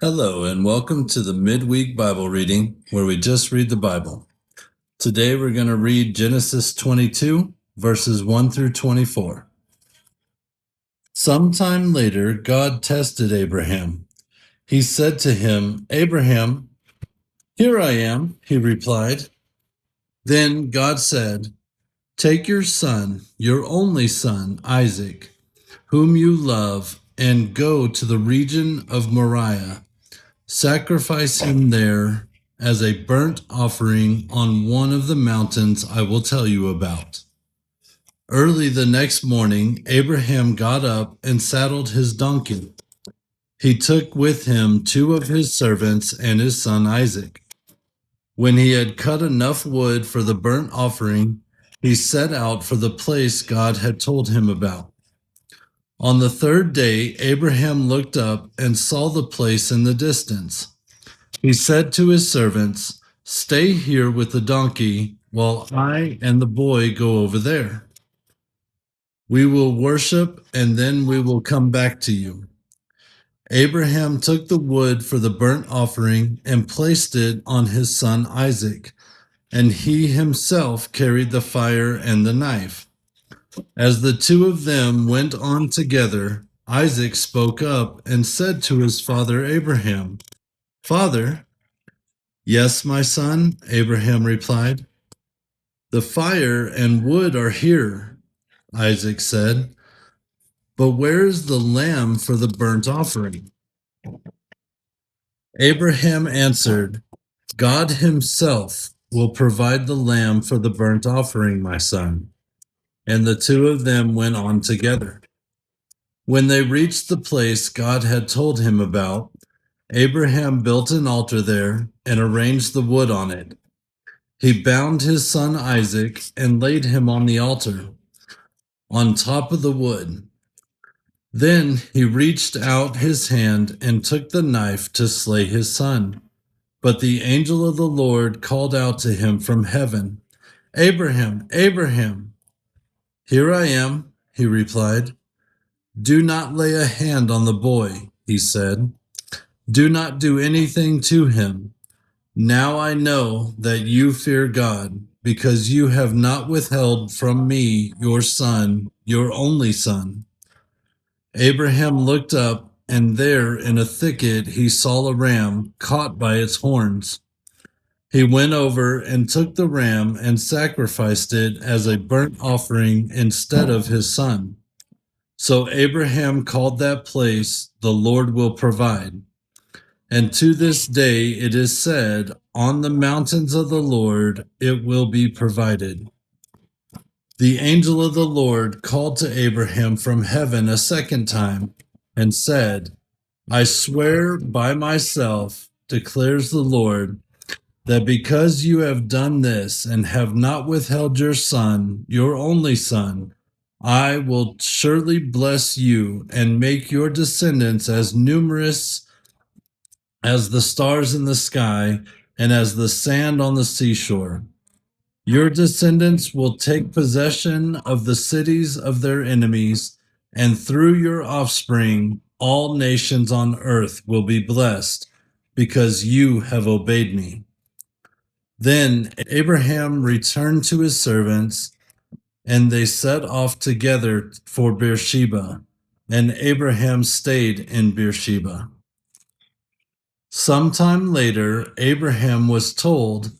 Hello, and welcome to the Midweek Bible Reading, where we just read the Bible. Today we're going to read Genesis 22, verses 1 through 24. Sometime later, God tested Abraham. He said to him, "Abraham." "Here I am," he replied. Then God said, "Take your son, your only son, Isaac, whom you love, and go to the region of Moriah. Sacrifice him there as a burnt offering on one of the mountains I will tell you about." Early the next morning, Abraham got up and saddled his donkey. He took with him two of his servants and his son Isaac. When he had cut enough wood for the burnt offering, he set out for the place God had told him about. On the third day, Abraham looked up and saw the place in the distance. He said to his servants, "Stay here with the donkey while I and the boy go over there. We will worship and then we will come back to you." Abraham took the wood for the burnt offering and placed it on his son Isaac, and he himself carried the fire and the knife. As the two of them went on together, Isaac spoke up and said to his father Abraham, "Father." "Yes, my son," Abraham replied. "The fire and wood are here," Isaac said, "but where is the lamb for the burnt offering?" Abraham answered, "God himself will provide the lamb for the burnt offering, my son." And the two of them went on together. When they reached the place God had told him about, Abraham built an altar there and arranged the wood on it. He bound his son Isaac and laid him on the altar, on top of the wood. Then he reached out his hand and took the knife to slay his son. But the angel of the Lord called out to him from heaven, "Abraham, Abraham." "Here I am," he replied. "Do not lay a hand on the boy," he said. "Do not do anything to him. Now I know that you fear God, because you have not withheld from me your son, your only son." Abraham looked up, and there in a thicket he saw a ram caught by its horns. He went over and took the ram and sacrificed it as a burnt offering instead of his son. So Abraham called that place, "The Lord will provide." And to this day it is said, "On the mountains of the Lord it will be provided." The angel of the Lord called to Abraham from heaven a second time and said, "I swear by myself, declares the Lord, that because you have done this and have not withheld your son, your only son, I will surely bless you and make your descendants as numerous as the stars in the sky and as the sand on the seashore. Your descendants will take possession of the cities of their enemies, and through your offspring, all nations on earth will be blessed, because you have obeyed me." Then Abraham returned to his servants, and they set off together for Beersheba, and Abraham stayed in Beersheba. Sometime later, Abraham was told,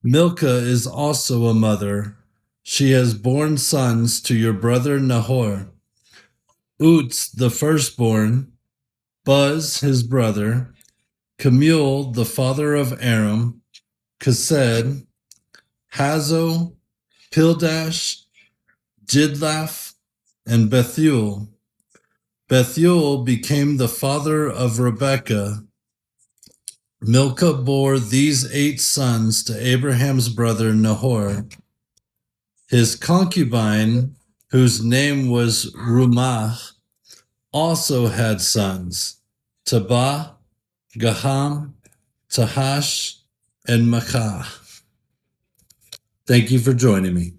"Milcah is also a mother. She has borne sons to your brother Nahor: Uts the firstborn, Buz his brother, Kemuel the father of Aram, Kesed, Hazo, Pildash, Jidlaph, and Bethuel. Bethuel became the father of Rebekah. Milcah bore these 8 sons to Abraham's brother Nahor. His concubine, whose name was Rumah, also had sons, Tabah, Gaham, Tahash, and Makah. Thank you for joining me.